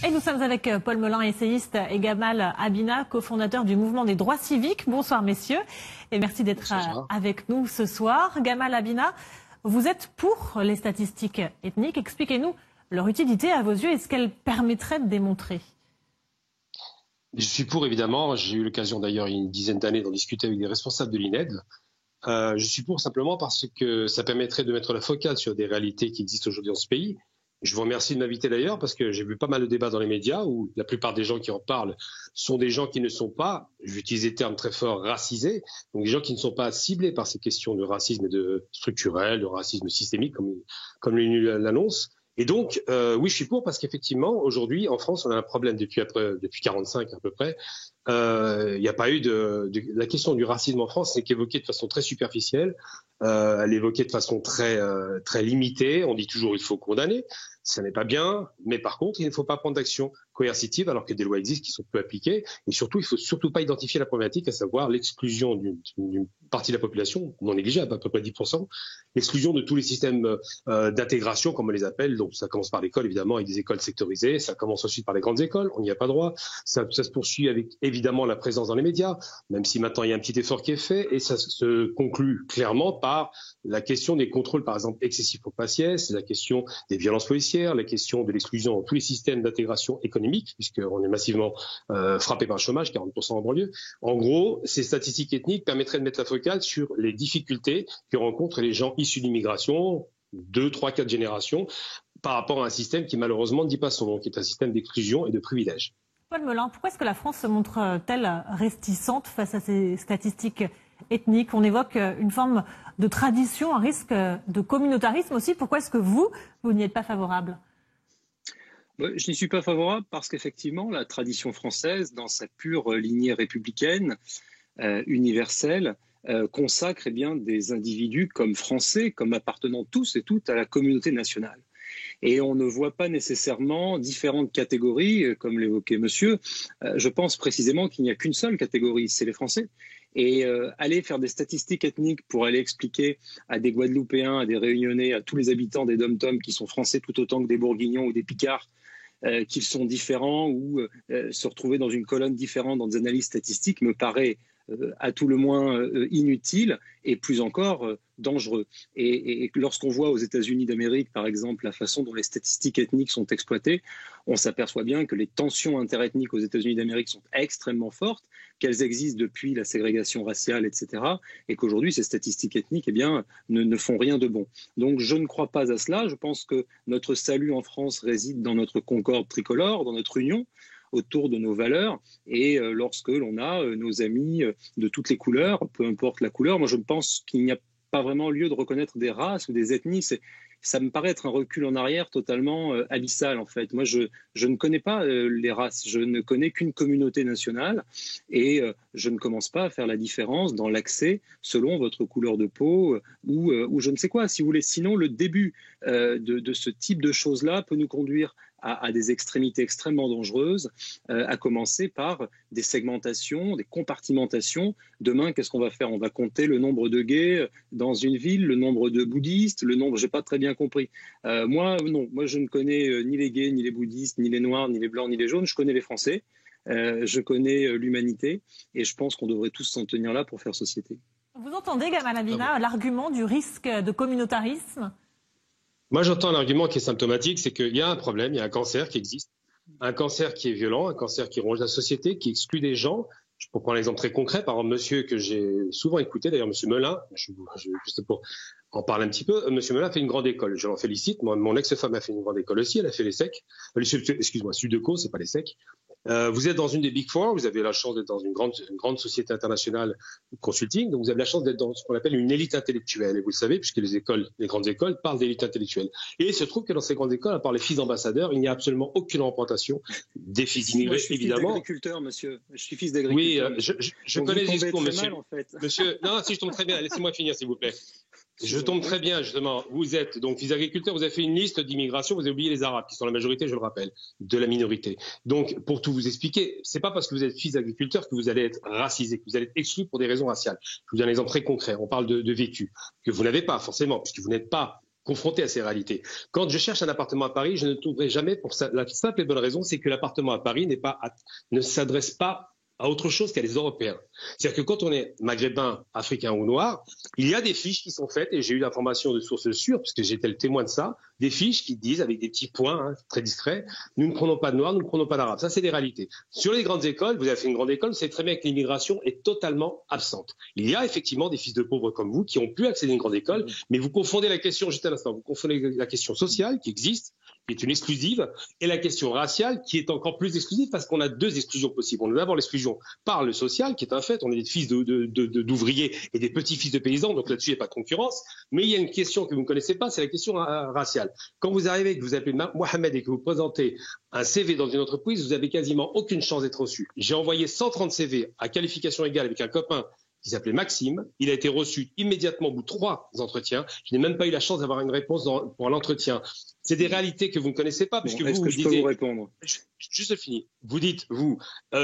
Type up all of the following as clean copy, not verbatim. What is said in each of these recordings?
Et nous sommes avec Paul Melun, essayiste, et Gamal Abina, cofondateur du mouvement des droits civiques. Bonsoir messieurs, et merci d'être avec nous ce soir. Gamal Abina, vous êtes pour les statistiques ethniques. Expliquez-nous leur utilité à vos yeux et ce qu'elles permettraient de démontrer. Je suis pour, évidemment. J'ai eu l'occasion d'ailleurs il y a une dizaine d'années d'en discuter avec des responsables de l'INED. Je suis pour simplement parce que ça permettrait de mettre la focale sur des réalités qui existent aujourd'hui dans ce pays. Je vous remercie de m'inviter d'ailleurs parce que j'ai vu pas mal de débats dans les médias où la plupart des gens qui en parlent sont des gens qui ne sont pas, j'utilise des termes très forts, racisés, donc des gens qui ne sont pas ciblés par ces questions de racisme et de structurel, de racisme systémique comme l'ONU l'annonce. Et donc, oui, je suis pour parce qu'effectivement, aujourd'hui, en France, on a un problème depuis 45 à peu près. Il n'y a pas eu la question du racisme en France n'est qu'évoquée de façon très superficielle. Elle est évoquée de façon très limitée. On dit toujours il faut condamner. Ça n'est pas bien, mais par contre, il ne faut pas prendre d'action coercitive alors que des lois existent qui sont peu appliquées. Et surtout, il ne faut surtout pas identifier la problématique, à savoir l'exclusion d'une partie de la population, non négligeable, à peu près 10%, l'exclusion de tous les systèmes d'intégration, comme on les appelle. Donc, ça commence par l'école, évidemment, avec des écoles sectorisées. Ça commence ensuite par les grandes écoles. On n'y a pas droit. Ça se poursuit avec, évidemment, la présence dans les médias, même si maintenant il y a un petit effort qui est fait. Et ça se conclut clairement par la question des contrôles, par exemple, excessifs au faciès, la question des violences policières, la question de l'exclusion dans tous les systèmes d'intégration économique, puisqu'on est massivement frappé par le chômage, 40% en banlieue. En gros, ces statistiques ethniques permettraient de mettre la focale sur les difficultés que rencontrent les gens issus d'immigration, 2, 3, 4 générations, par rapport à un système qui malheureusement ne dit pas son nom, qui est un système d'exclusion et de privilèges. Paul Melun, pourquoi est-ce que la France se montre-t-elle réticente face à ces statistiques ethniques? On évoque une forme de tradition, un risque de communautarisme aussi. Pourquoi est-ce que vous n'y êtes pas favorable? Je n'y suis pas favorable parce qu'effectivement, la tradition française, dans sa pure lignée républicaine, universelle, consacre des individus comme français, comme appartenant tous et toutes à la communauté nationale. Et on ne voit pas nécessairement différentes catégories, comme l'évoquait monsieur. Je pense précisément qu'il n'y a qu'une seule catégorie, c'est les Français. Et aller faire des statistiques ethniques pour aller expliquer à des Guadeloupéens, à des Réunionnais, à tous les habitants des Dom-Tom qui sont français tout autant que des Bourguignons ou des Picards, qu'ils sont différents ou se retrouver dans une colonne différente dans des analyses statistiques me paraît à tout le moins inutile et plus encore dangereux. Et lorsqu'on voit aux États-Unis d'Amérique, par exemple, la façon dont les statistiques ethniques sont exploitées, on s'aperçoit bien que les tensions interethniques aux États-Unis d'Amérique sont extrêmement fortes, qu'elles existent depuis la ségrégation raciale, etc. Et qu'aujourd'hui, ces statistiques ethniques ne font rien de bon. Donc je ne crois pas à cela. Je pense que notre salut en France réside dans notre concorde tricolore, dans notre union, autour de nos valeurs, et lorsque l'on a nos amis de toutes les couleurs, peu importe la couleur, moi je pense qu'il n'y a pas vraiment lieu de reconnaître des races ou des ethnies. Ça me paraît être un recul en arrière totalement abyssal en fait. Moi je ne connais pas les races, je ne connais qu'une communauté nationale et je ne commence pas à faire la différence dans l'accès selon votre couleur de peau ou je ne sais quoi. Si vous voulez, sinon le début de ce type de choses-là peut nous conduire à des extrémités extrêmement dangereuses, à commencer par des segmentations, des compartimentations. Demain, qu'est-ce qu'on va faire? On va compter le nombre de gays dans une ville, le nombre de bouddhistes, le nombre, j'ai pas très bien compris. Moi, non, moi je ne connais ni les gays, ni les bouddhistes, ni les noirs, ni les blancs, ni les jaunes, je connais les Français, je connais l'humanité, et je pense qu'on devrait tous s'en tenir là pour faire société. Vous entendez, Gamal Abina, l'argument du risque de communautarisme? Moi, j'entends l'argument qui est symptomatique, c'est qu'il y a un problème, il y a un cancer qui existe, un cancer qui est violent, un cancer qui ronge la société, qui exclut des gens. Je peux prendre un exemple très concret, par exemple, monsieur que j'ai souvent écouté, d'ailleurs, monsieur Melun, juste pour en parler un petit peu, monsieur Melun a fait une grande école, je l'en félicite. Mon ex-femme a fait une grande école aussi, elle a fait les SEC, excuse-moi, Sudeco, c'est pas les SEC. Vous êtes dans une des Big Four, vous avez la chance d'être dans une grande société internationale de consulting, donc vous avez la chance d'être dans ce qu'on appelle une élite intellectuelle. Et vous le savez, puisque les grandes écoles parlent d'élite intellectuelle. Et il se trouve que dans ces grandes écoles, à part les fils d'ambassadeurs, il n'y a absolument aucune représentation des fils immigrés, évidemment. Je suis fils d'agriculteur, monsieur. Je suis fils d'agriculteur. Oui, je connais les discours, monsieur. Mal, en fait. Monsieur, non, si je tombe très bien, laissez-moi finir, s'il vous plaît. Je tombe très bien, justement. Vous êtes donc fils d'agriculteur, vous avez fait une liste d'immigration, vous avez oublié les Arabes, qui sont la majorité, je le rappelle, de la minorité. Donc, pour tout vous expliquer, c'est pas parce que vous êtes fils d'agriculteur que vous allez être racisé, que vous allez être exclu pour des raisons raciales. Je vous donne un exemple très concret. On parle de vécu, que vous n'avez pas forcément, puisque vous n'êtes pas confronté à ces réalités. Quand je cherche un appartement à Paris, je ne trouverai jamais, pour ça, la simple et bonne raison, c'est que l'appartement à Paris ne s'adresse pas à autre chose qu'à les Européens. C'est-à-dire que quand on est maghrébin, africain ou noir, il y a des fiches qui sont faites, et j'ai eu l'information de sources sûres, puisque j'étais le témoin de ça, des fiches qui disent, avec des petits points très discrets, nous ne prenons pas de noirs, nous ne prenons pas d'arabes. Ça, c'est des réalités. Sur les grandes écoles, vous avez fait une grande école, vous savez très bien que l'immigration est totalement absente. Il y a effectivement des fils de pauvres comme vous qui ont pu accéder à une grande école, mais vous confondez la question, juste un instant, vous confondez la question sociale qui existe, qui est une exclusive, et la question raciale qui est encore plus exclusive parce qu'on a deux exclusions possibles. On a d'abord l'exclusion par le social, qui est un fait, on est des fils d'ouvriers et des petits-fils de paysans, donc là-dessus il n'y a pas de concurrence, mais il y a une question que vous ne connaissez pas, c'est la question raciale. Quand vous arrivez, que vous appelez Mohamed et que vous présentez un CV dans une entreprise, vous avez quasiment aucune chance d'être reçu. J'ai envoyé 130 CV à qualification égale avec un copain qui s'appelait Maxime. Il a été reçu immédiatement au bout de 3 entretiens. Je n'ai même pas eu la chance d'avoir une réponse pour l'entretien. C'est des réalités que vous ne connaissez pas, puisque est-ce que je peux vous répondre? Juste fini. Vous dites,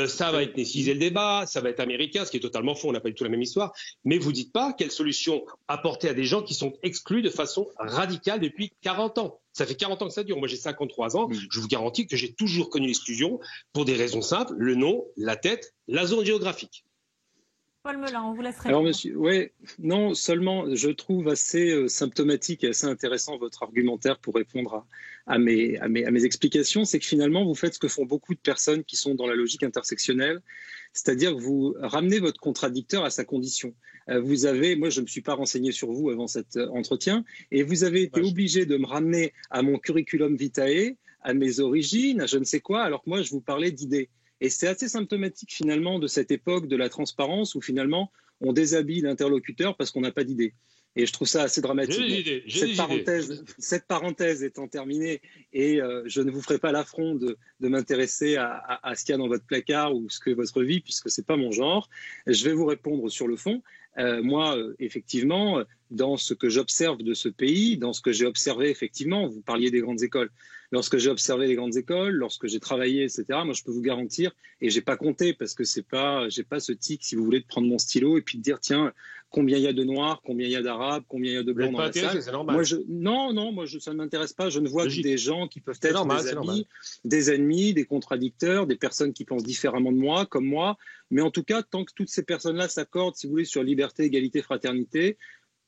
ça va éthniciser le débat, ça va être américain, ce qui est totalement faux, on n'a pas du tout la même histoire, mais vous dites pas quelle solution apporter à des gens qui sont exclus de façon radicale depuis 40 ans. Ça fait 40 ans que ça dure. Moi, j'ai 53 ans. Je vous garantis que j'ai toujours connu l'exclusion pour des raisons simples, le nom, la tête, la zone géographique. Paul Melun, on vous laisse répondre. Alors, monsieur, ouais, non, seulement je trouve assez symptomatique et assez intéressant votre argumentaire pour répondre à mes explications, c'est que finalement, vous faites ce que font beaucoup de personnes qui sont dans la logique intersectionnelle, c'est-à-dire que vous ramenez votre contradicteur à sa condition. Moi, je ne me suis pas renseigné sur vous avant cet entretien, et vous avez été obligé de me ramener à mon curriculum vitae, à mes origines, à je ne sais quoi, alors que moi, je vous parlais d'idées. Et c'est assez symptomatique finalement de cette époque de la transparence où finalement on déshabille l'interlocuteur parce qu'on n'a pas d'idée. Et je trouve ça assez dramatique. Cette parenthèse étant terminée, et je ne vous ferai pas l'affront de m'intéresser à ce qu'il y a dans votre placard ou ce que votre vie, puisque c'est pas mon genre. Je vais vous répondre sur le fond. Moi, effectivement, dans ce que j'observe de ce pays, dans ce que j'ai observé, effectivement, vous parliez des grandes écoles. Lorsque j'ai observé les grandes écoles, lorsque j'ai travaillé, etc., moi, je peux vous garantir, et j'ai pas compté parce que j'ai pas ce tic, si vous voulez, de prendre mon stylo et puis de dire, tiens, combien il y a de noirs, combien il y a d'arabes, combien il y a de blancs dans la salle. Moi, ça ne m'intéresse pas. Je ne vois que des gens qui peuvent être des amis, des ennemis, des contradicteurs, des personnes qui pensent différemment de moi, comme moi. Mais en tout cas, tant que toutes ces personnes-là s'accordent, si vous voulez, sur liberté, égalité, fraternité,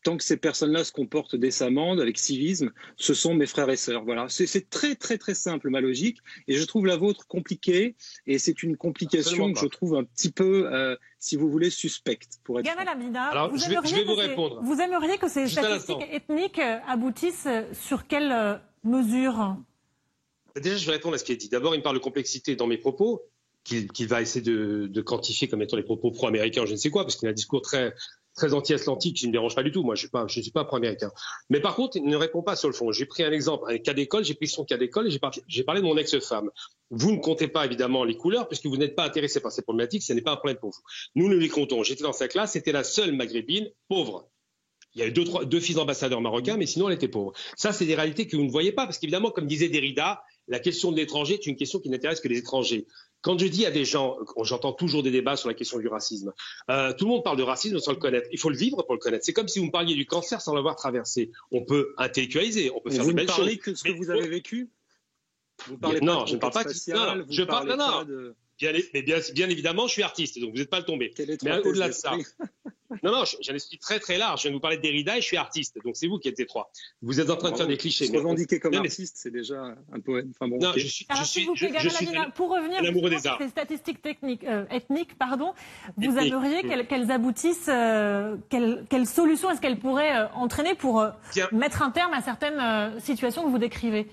tant que ces personnes-là se comportent décemment, avec civisme, ce sont mes frères et sœurs. Voilà, c'est très, très, très simple, ma logique. Et je trouve la vôtre compliquée. Et c'est une complication que je trouve un petit peu, si vous voulez, suspecte. Pour être Gamal Amina, alors, je vais vous répondre. Vous aimeriez que ces statistiques ethniques aboutissent sur quelle mesure? Déjà, je vais répondre à ce qui est dit. D'abord, il me parle de complexité dans mes propos, qu'il va essayer de quantifier comme étant les propos pro-américains, je ne sais quoi, parce qu'il a un discours très anti-atlantique qui ne me dérange pas du tout. Moi, je ne suis pas pro-américain. Mais par contre, il ne répond pas sur le fond. J'ai pris un exemple, un cas d'école, j'ai pris son cas d'école et j'ai parlé de mon ex-femme. Vous ne comptez pas évidemment les couleurs puisque vous n'êtes pas intéressé par ces problématiques, ce n'est pas un problème pour vous. Nous les comptons. J'étais dans sa classe, c'était la seule maghrébine pauvre. Il y a eu deux fils d'ambassadeurs marocains, mais sinon elle était pauvre. Ça, c'est des réalités que vous ne voyez pas parce qu'évidemment, comme disait Derrida, la question de l'étranger est une question qui n'intéresse que les étrangers. Quand je dis à des gens, j'entends toujours des débats sur la question du racisme, tout le monde parle de racisme sans le connaître. Il faut le vivre pour le connaître. C'est comme si vous me parliez du cancer sans l'avoir traversé. On peut intellectualiser, on peut faire de belles choses. Vous ne parlez que de ce que vous avez vécu? Non, je ne parle pas de... Je parle... Non. Bien évidemment, je suis artiste, donc vous n'êtes pas le tombé. Mais au-delà de ça, j'ai un esprit très très large. Je viens de vous parler de Derrida et je suis artiste, donc c'est vous qui êtes étroit. Vous êtes en train de faire des clichés. Se revendiquer comme artiste, c'est déjà un poème. Enfin bon. Non, okay. je suis pour revenir sur ces statistiques ethniques, vous aimeriez qu'elles aboutissent, quelles solutions est-ce qu'elles pourraient entraîner pour mettre un terme à certaines situations que vous décrivez?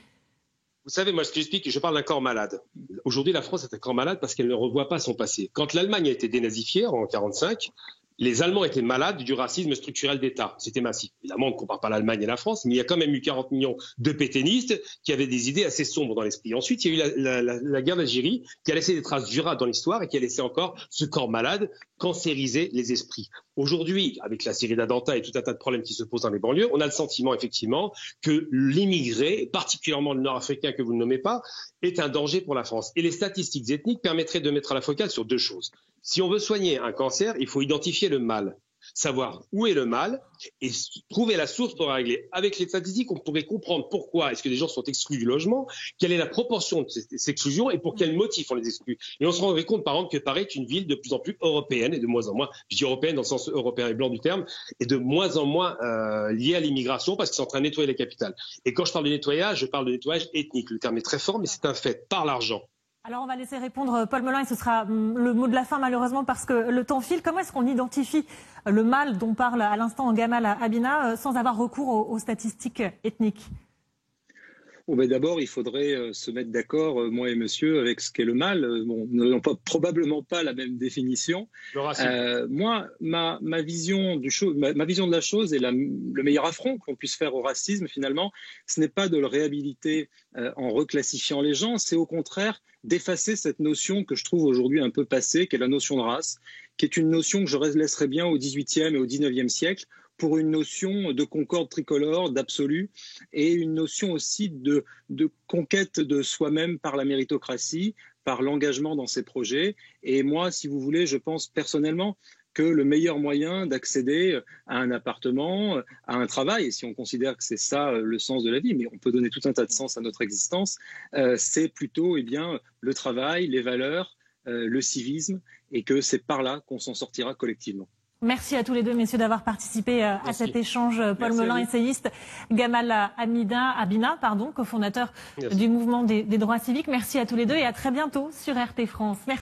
Vous savez, moi, ce que j'explique, je parle d'un corps malade. Aujourd'hui, la France est un corps malade parce qu'elle ne revoit pas son passé. Quand l'Allemagne a été dénazifiée en 1945, les Allemands étaient malades du racisme structurel d'État. C'était massif. Évidemment, on ne compare pas l'Allemagne et la France, mais il y a quand même eu 40 millions de pétainistes qui avaient des idées assez sombres dans l'esprit. Ensuite, il y a eu la guerre d'Algérie qui a laissé des traces durables dans l'histoire et qui a laissé encore ce corps malade cancériser les esprits. Aujourd'hui, avec la série d'attentats et tout un tas de problèmes qui se posent dans les banlieues, on a le sentiment effectivement que l'immigré, particulièrement le nord-africain que vous ne nommez pas, est un danger pour la France. Et les statistiques ethniques permettraient de mettre à la focale sur deux choses. Si on veut soigner un cancer, il faut identifier le mal. savoir où est le mal et trouver la source pour régler. Avec les statistiques, on pourrait comprendre pourquoi est-ce que les gens sont exclus du logement, quelle est la proportion de ces exclusions et pour quel motif on les exclut. Et on se rendrait compte, par exemple, que Paris est une ville de plus en plus européenne et de moins en moins, je dis européenne dans le sens européen et blanc du terme, et de moins en moins liée à l'immigration parce qu'ils sont en train de nettoyer les capitales. Et quand je parle de nettoyage, je parle de nettoyage ethnique. Le terme est très fort, mais c'est un fait, par l'argent. Alors on va laisser répondre Paul Melun et ce sera le mot de la fin malheureusement parce que le temps file. Comment est-ce qu'on identifie le mal dont parle à l'instant Gamal Abina sans avoir recours aux statistiques ethniques ? D'abord, il faudrait se mettre d'accord, moi et monsieur, avec ce qu'est le mal. Bon, nous n'avons probablement pas la même définition. Moi, ma vision de la chose et le meilleur affront qu'on puisse faire au racisme, finalement, ce n'est pas de le réhabiliter en reclassifiant les gens, c'est au contraire d'effacer cette notion que je trouve aujourd'hui un peu passée, qui est la notion de race, qui est une notion que je laisserais bien au XVIIIe et au XIXe siècle, pour une notion de concorde tricolore, d'absolu, et une notion aussi de conquête de soi-même par la méritocratie, par l'engagement dans ses projets. Et moi, si vous voulez, je pense personnellement que le meilleur moyen d'accéder à un appartement, à un travail, et si on considère que c'est ça le sens de la vie, mais on peut donner tout un tas de sens à notre existence, c'est plutôt le travail, les valeurs, le civisme, et que c'est par là qu'on s'en sortira collectivement. Merci à tous les deux, messieurs, d'avoir participé à cet échange. Paul Melun, essayiste, Gamal Abina, cofondateur du mouvement des droits civiques. Merci à tous les deux et à très bientôt sur RT France. Merci.